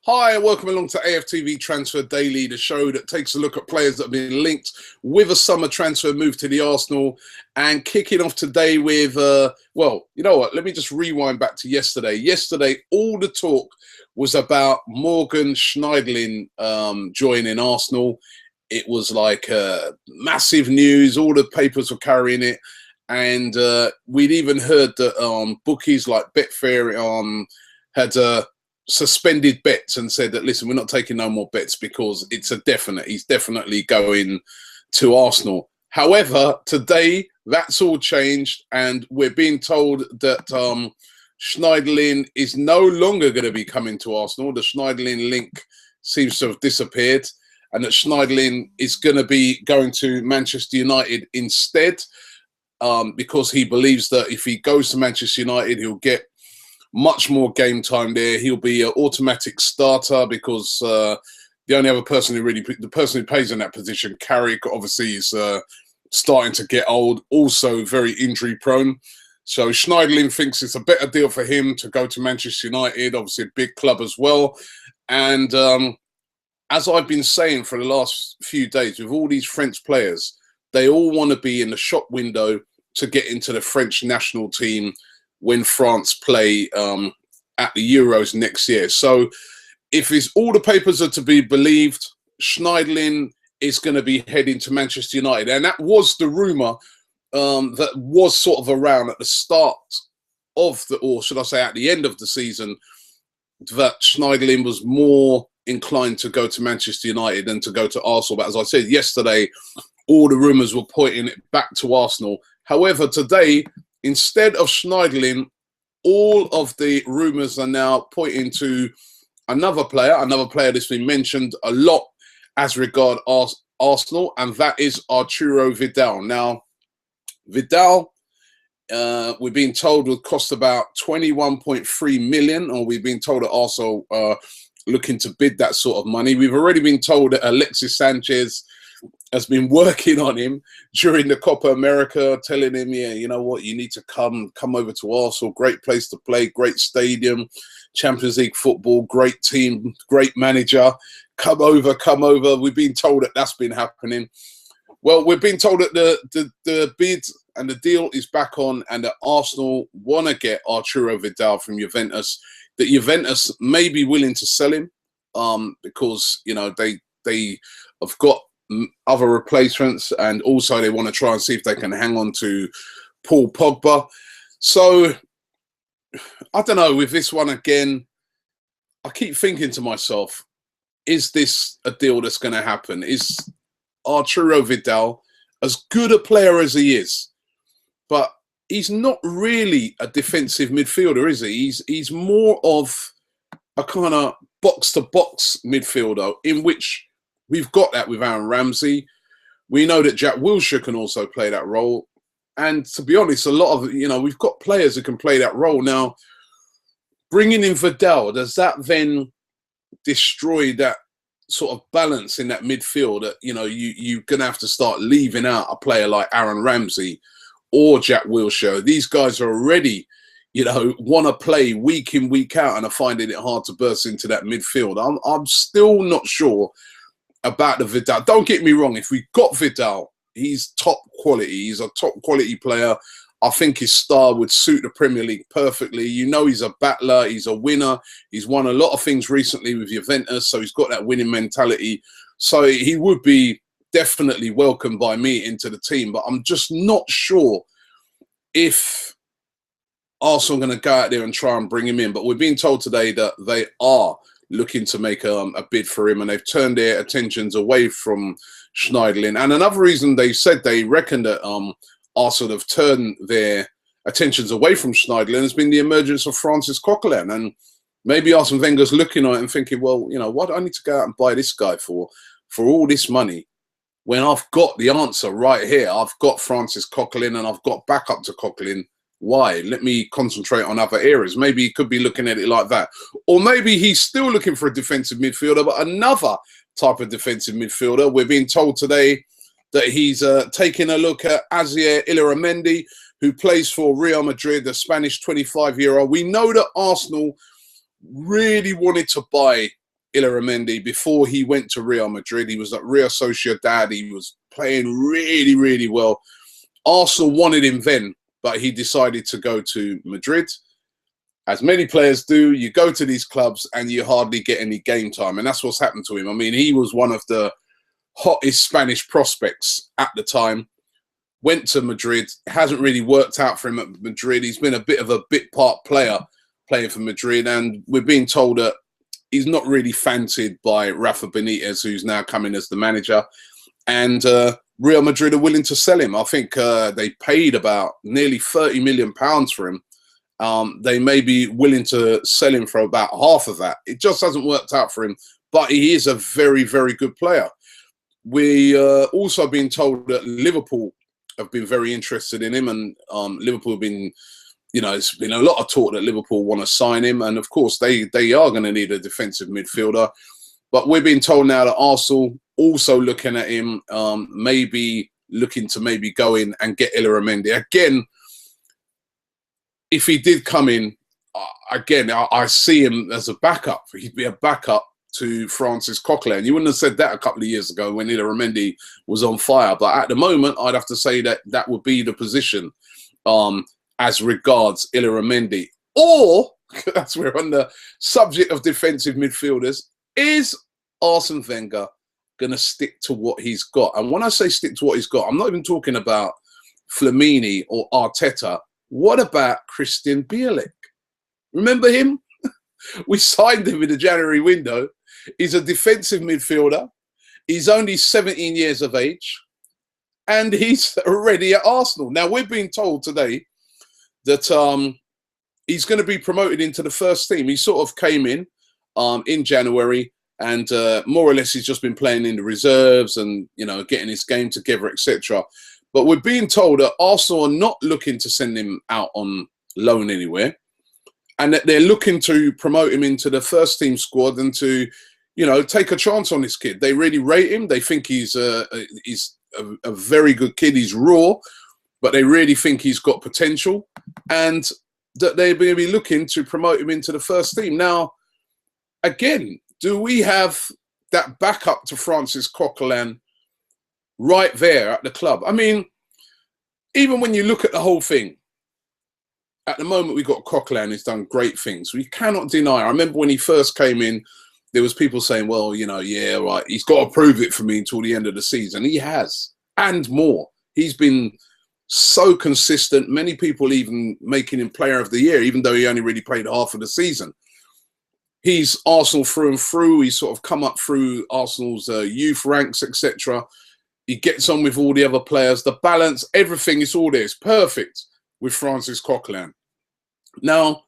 Hi, welcome along to AFTV Transfer Daily, the show that takes a look at players that have been linked with a summer transfer move to the Arsenal. And kicking off today with, well, you know what? Let me just rewind back to yesterday. Yesterday, all the talk was about Morgan Schneiderlin joining Arsenal. It was like massive news. All the papers were carrying it. And we'd even heard that bookies like Betfair had suspended bets and said that, listen, we're not taking no more bets because it's a definite. He's definitely going to Arsenal. However, today that's all changed, and we're being told that Schneiderlin is no longer going to be coming to Arsenal. The Schneiderlin link seems to have disappeared, and that Schneiderlin is going to be going to Manchester United instead, because he believes that if he goes to Manchester United, he'll get much more game time there. He'll be an automatic starter because the only other person the person who plays in that position, Carrick, obviously is starting to get old, also very injury prone. So Schneiderlin thinks it's a better deal for him to go to Manchester United, obviously a big club as well. And as I've been saying for the last few days, with all these French players, they all want to be in the shop window to get into the French national team when France play at the Euros next year. So if all the papers are to be believed, Schneiderlin is going to be heading to Manchester United. And that was the rumour that was sort of around at the start of or should I say at the end of the season, that Schneiderlin was more inclined to go to Manchester United than to go to Arsenal. But as I said yesterday, all the rumours were pointing it back to Arsenal. However, today, instead of Schneiderlin, all of the rumours are now pointing to another player that's been mentioned a lot as regard Arsenal, and that is Arturo Vidal. Now, Vidal, we're being told would cost about 21.3 million, or we've been told that Arsenal looking to bid that sort of money. We've already been told that Alexis Sanchez has been working on him during the Copa America, telling him, yeah, you know what, you need to come over to Arsenal. Great place to play, great stadium, Champions League football, great team, great manager. Come over. We've been told that that's been happening. Well, we've been told that the bid and the deal is back on, and that Arsenal want to get Arturo Vidal from Juventus. That Juventus may be willing to sell him because, you know, they have got other replacements, and also they want to try and see if they can hang on to Paul Pogba. So I don't know, with this one again, I keep thinking to myself, is this a deal that's going to happen? Is Arturo Vidal as good a player as he is? But he's not really a defensive midfielder, is he? He's more of a kind of box-to-box midfielder, in which we've got that with Aaron Ramsey. We know that Jack Wilshere can also play that role. And to be honest, a lot of, you know, we've got players who can play that role. Now, bringing in Vidal, does that then destroy that sort of balance in that midfield? That, you know, you're going to have to start leaving out a player like Aaron Ramsey or Jack Wilshere. These guys are already, you know, want to play week in, week out, and are finding it hard to burst into that midfield. I'm still not sure about the Vidal. Don't get me wrong, if we got Vidal, he's top quality. He's a top quality player. I think his style would suit the Premier League perfectly. You know, he's a battler, he's a winner. He's won a lot of things recently with Juventus, so he's got that winning mentality. So he would be definitely welcomed by me into the team, but I'm just not sure if Arsenal are going to go out there and try and bring him in. But we're being told today that they are looking to make a bid for him, and they've turned their attentions away from Schneiderlin. And another reason they said they reckon that Arsenal have turned their attentions away from Schneiderlin has been the emergence of Francis Coquelin. And maybe Arsene Wenger's looking at it and thinking, well, you know, what do I need to go out and buy this guy for all this money, when I've got the answer right here? I've got Francis Coquelin, and I've got backup to Coquelin. Why? Let me concentrate on other areas. Maybe he could be looking at it like that. Or maybe he's still looking for a defensive midfielder, but another type of defensive midfielder. We're being told today that he's taking a look at Illarramendi, who plays for Real Madrid, the Spanish 25-year-old. We know that Arsenal really wanted to buy Illarramendi before he went to Real Madrid. He was at Real Sociedad. He was playing really, really well. Arsenal wanted him then, but he decided to go to Madrid. As many players do, you go to these clubs and you hardly get any game time. And that's what's happened to him. I mean, he was one of the hottest Spanish prospects at the time. Went to Madrid. It hasn't really worked out for him at Madrid. He's been a bit of a bit part player playing for Madrid. And we're being told that he's not really fancied by Rafa Benitez, who's now coming as the manager. And Real Madrid are willing to sell him. I think they paid about nearly £30 million for him. They may be willing to sell him for about half of that. It just hasn't worked out for him, but he is a very, very good player. We also been told that Liverpool have been very interested in him, and Liverpool have been, you know, it's been a lot of talk that Liverpool want to sign him, and of course they are going to need a defensive midfielder. But we're being told now that Arsenal also looking at him, maybe looking to maybe go in and get Illarramendi again. If he did come in, again, I see him as a backup. He'd be a backup to Francis Coquelin. You wouldn't have said that a couple of years ago when Illarramendi was on fire. But at the moment, I'd have to say that that would be the position as regards Illarramendi. Or, as we're on the subject of defensive midfielders, is Arsene Wenger going to stick to what he's got? And when I say stick to what he's got, I'm not even talking about Flamini or Arteta. What about Christian Biek? Remember him? We signed him in the January window. He's a defensive midfielder. He's only 17 years of age. And he's already at Arsenal. Now, we're being told today that he's going to be promoted into the first team. He sort of came in January, and more or less he's just been playing in the reserves and, you know, getting his game together, etc. But we're being told that Arsenal are not looking to send him out on loan anywhere, and that they're looking to promote him into the first team squad and to, you know, take a chance on this kid. They really rate him. They think he's a very good kid. He's raw, but they really think he's got potential, and that they're going to be looking to promote him into the first team. Now, again, do we have that backup to Francis Coquelin right there at the club? I mean, even when you look at the whole thing, at the moment we've got Coquelin who's done great things. We cannot deny. I remember when he first came in, there was people saying, well, you know, yeah, right, he's got to prove it for me until the end of the season. He has, and more. He's been so consistent. Many people even making him player of the year, even though he only really played half of the season. He's Arsenal through and through. He's sort of come up through Arsenal's youth ranks, etc. He gets on with all the other players. The balance, everything is all there. It's perfect with Francis Coquelin. Now,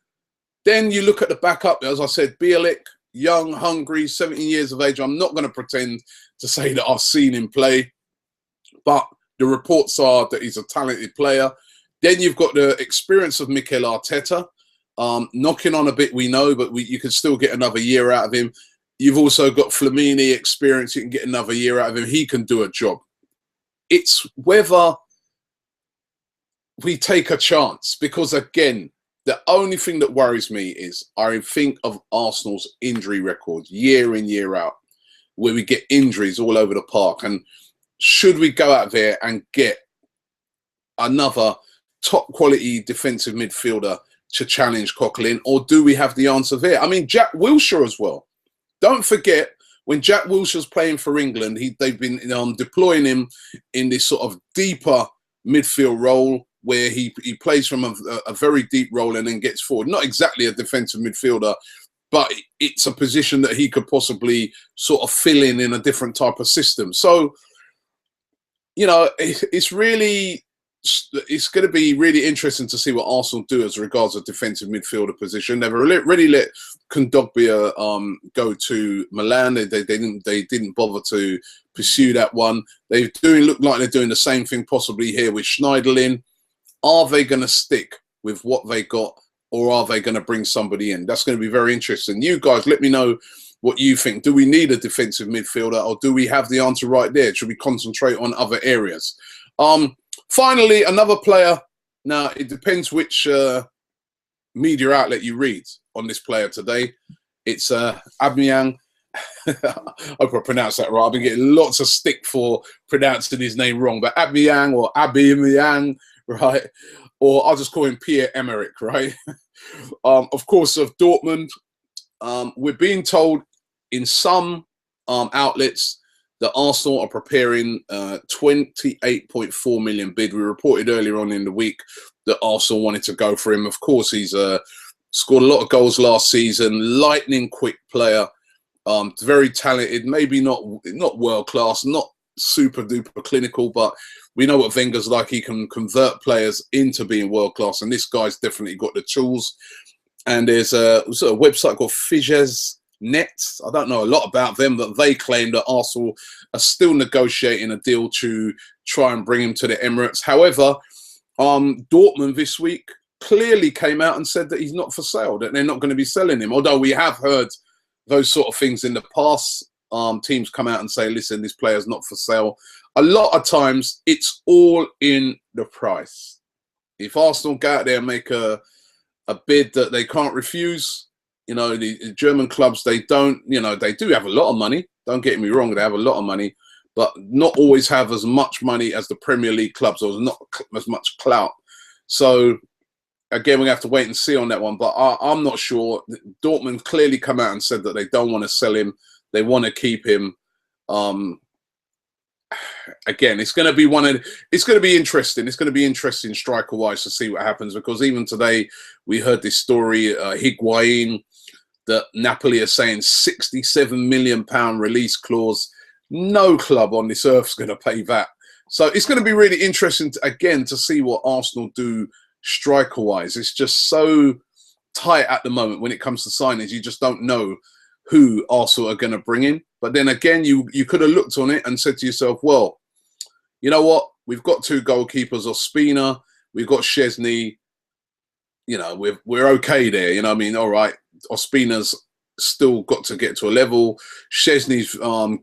then you look at the backup, as I said, Biek, young, hungry, 17 years of age. I'm not going to pretend to say that I've seen him play, but the reports are that he's a talented player. Then you've got the experience of Mikel Arteta. Knocking on a bit, we know, but you can still get another year out of him. You've also got Flamini experience. You can get another year out of him. He can do a job. It's whether we take a chance, because, again, the only thing that worries me is I think of Arsenal's injury records year in, year out, where we get injuries all over the park. And should we go out there and get another top quality defensive midfielder to challenge Coquelin, or do we have the answer there? I mean, Jack Wilshere as well. Don't forget, when Jack Wilshere's playing for England, they've been deploying him in this sort of deeper midfield role where he plays from a very deep role and then gets forward. Not exactly a defensive midfielder, but it's a position that he could possibly sort of fill in a different type of system. So, you know, it's going to be really interesting to see what Arsenal do as regards a defensive midfielder position. They've already let Kondogbia go to Milan. They didn't bother to pursue that one. They look like they're doing the same thing possibly here with Schneiderlin. Are they going to stick with what they got, or are they going to bring somebody in? That's going to be very interesting. You guys, let me know what you think. Do we need a defensive midfielder, or do we have the answer right there? Should we concentrate on other areas? Finally, another player. Now, it depends which media outlet you read on this player today. It's Aubameyang. I hope I pronounced that right. I've been getting lots of stick for pronouncing his name wrong, but Aubameyang or Aubameyang, right? Or I'll just call him Pierre-Emerick, right? Of course, of Dortmund, we're being told in some outlets that Arsenal are preparing 28.4 million bid. We reported earlier on in the week that Arsenal wanted to go for him. Of course, he's scored a lot of goals last season, lightning quick player. Very talented, maybe not world class, not super duper clinical, but we know what Wenger's like. He can convert players into being world class, and this guy's definitely got the tools. And there's a website called Fidesz.net. I don't know a lot about them, but they claim that Arsenal are still negotiating a deal to try and bring him to the Emirates. However, Dortmund this week clearly came out and said that he's not for sale, that they're not going to be selling him. Although we have heard those sort of things in the past. Teams come out and say, listen, this player's not for sale. A lot of times it's all in the price. If Arsenal go out there and make a bid that they can't refuse, you know, the German clubs, they don't, you know, they do have a lot of money. Don't get me wrong, they have a lot of money, but not always have as much money as the Premier League clubs, or not as much clout. So again, we have to wait and see on that one, but I'm not sure. Dortmund clearly come out and said that they don't want to sell him. They want to keep him. Again, it's going to be it's going to be interesting. It's going to be interesting striker-wise to see what happens, because even today we heard this story, Higuain, that Napoli are saying £67 million release clause. No club on this earth is going to pay that. So it's going to be really interesting, to see what Arsenal do striker-wise. It's just so tight at the moment when it comes to signings. You just don't know who Arsenal are going to bring in. But then again, you could have looked on it and said to yourself, well, you know what? We've got two goalkeepers, Ospina, we've got Szczesny. You know, we're okay there. You know what I mean? All right, Ospina's still got to get to a level. Szczesny's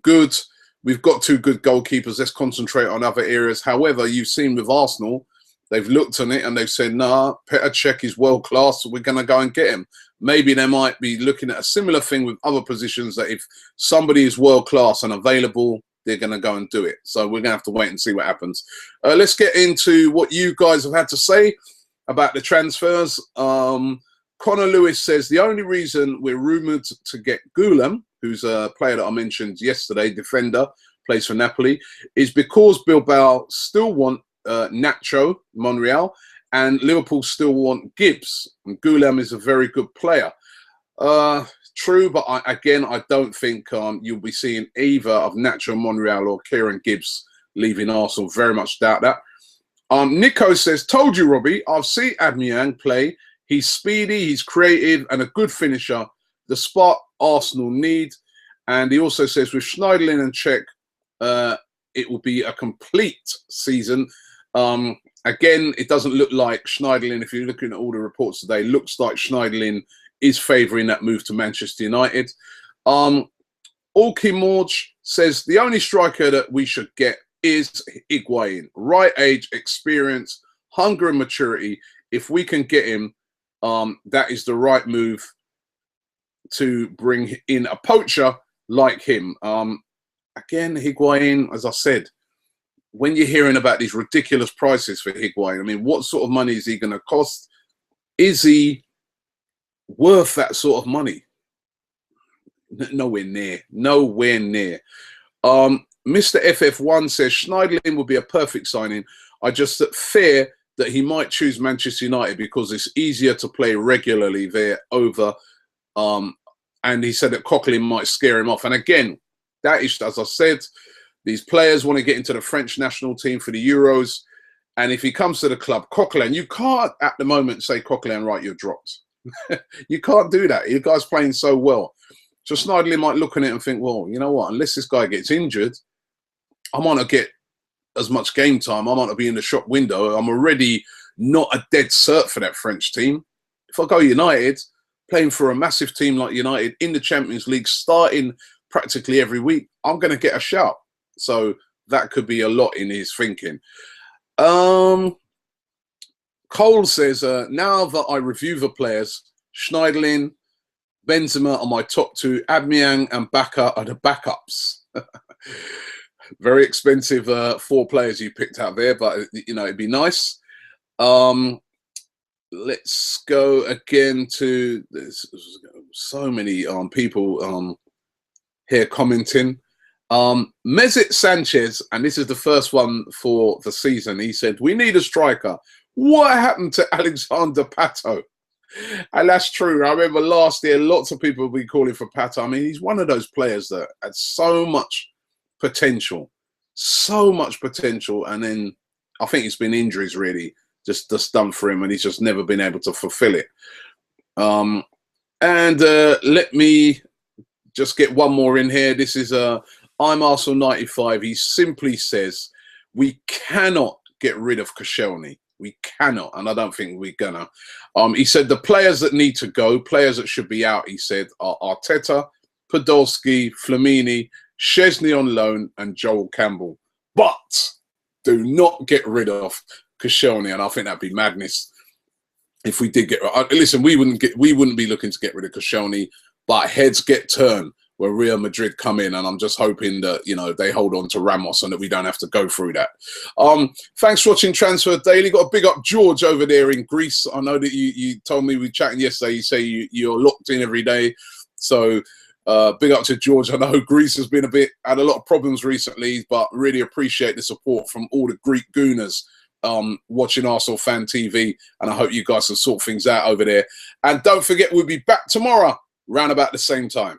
good. We've got two good goalkeepers. Let's concentrate on other areas. However, you've seen with Arsenal, they've looked on it and they've said, nah, Petr Cech is world class. So we're going to go and get him. Maybe they might be looking at a similar thing with other positions, that if somebody is world class and available, they're going to go and do it. So we're going to have to wait and see what happens. Let's get into what you guys have had to say about the transfers. Connor Lewis says, the only reason we're rumoured to get Gulam, who's a player that I mentioned yesterday, defender, plays for Napoli, is because Bilbao still want Nacho Monreal, and Liverpool still want Gibbs. And Gulam is a very good player. True, but I don't think you'll be seeing either of Nacho Monreal or Kieran Gibbs leaving Arsenal. Very much doubt that. Nico says, told you, Robbie, I've seen Aubameyang play. He's speedy, he's creative, and a good finisher. The spot Arsenal need. And he also says, with Schneiderlin and Cech, it will be a complete season. Again, it doesn't look like Schneiderlin, if you're looking at all the reports today, looks like Schneiderlin is favouring that move to Manchester United. Alki Morge says, the only striker that we should get is Higuain. Right age, experience, hunger and maturity. If we can get him, that is the right move to bring in a poacher like him. Again, Higuain, as I said, when you're hearing about these ridiculous prices for Higuain, I mean, what sort of money is he going to cost? Is he worth that sort of money? Nowhere near. Nowhere near. Mr. FF1 says, Schneiderlin would be a perfect signing. I just fear that he might choose Manchester United because it's easier to play regularly there over. And he said that Coquelin might scare him off. And again, that is, as I said, these players want to get into the French national team for the Euros. And if he comes to the club, Coquelin, you can't at the moment say, Coquelin, right, you're dropped. You can't do that. You guys playing so well. So Schneiderlin might look at it and think, well, you know what, unless this guy gets injured, I might not get as much game time. I might not be in the shop window. I'm already not a dead cert for that French team. If I go United, playing for a massive team like United in the Champions League, starting practically every week, I'm going to get a shout. So that could be a lot in his thinking. Cole says, now that I review the players, Schneiderlin, Benzema are my top two. Aubameyang and Baka are the backups. Very expensive 4 players you picked out there, but you know, it'd be nice. Let's go again to there's so many people here commenting. Mesut Sanchez, and this is the first one for the season. He said, "We need a striker. What happened to Alexander Pato?" And that's true. I remember last year, lots of people would be calling for Pato. I mean, he's one of those players that had so much potential, and then I think it's been injuries really just done for him, and he's just never been able to fulfill it. Let me just get one more in here. This is I'm Arsenal 95. He simply says, "We cannot get rid of Koscielny. We cannot," and I don't think we're gonna. He said the players that need to go, players that should be out, he said, are Arteta, Podolski, Flamini, Szczesny on loan, and Joel Campbell. But do not get rid of Koscielny, and I think that'd be madness if we did get. Listen, we wouldn't be looking to get rid of Koscielny, but heads get turned where Real Madrid come in, and I'm just hoping that, you know, they hold on to Ramos and that we don't have to go through that. Thanks for watching Transfer Daily. Got a big up George over there in Greece. I know that you told me we were chatting yesterday. You say you're locked in every day, so big up to George. I know Greece has been had a lot of problems recently, but really appreciate the support from all the Greek gooners watching Arsenal Fan TV, and I hope you guys can sort things out over there. And don't forget, we'll be back tomorrow round about the same time.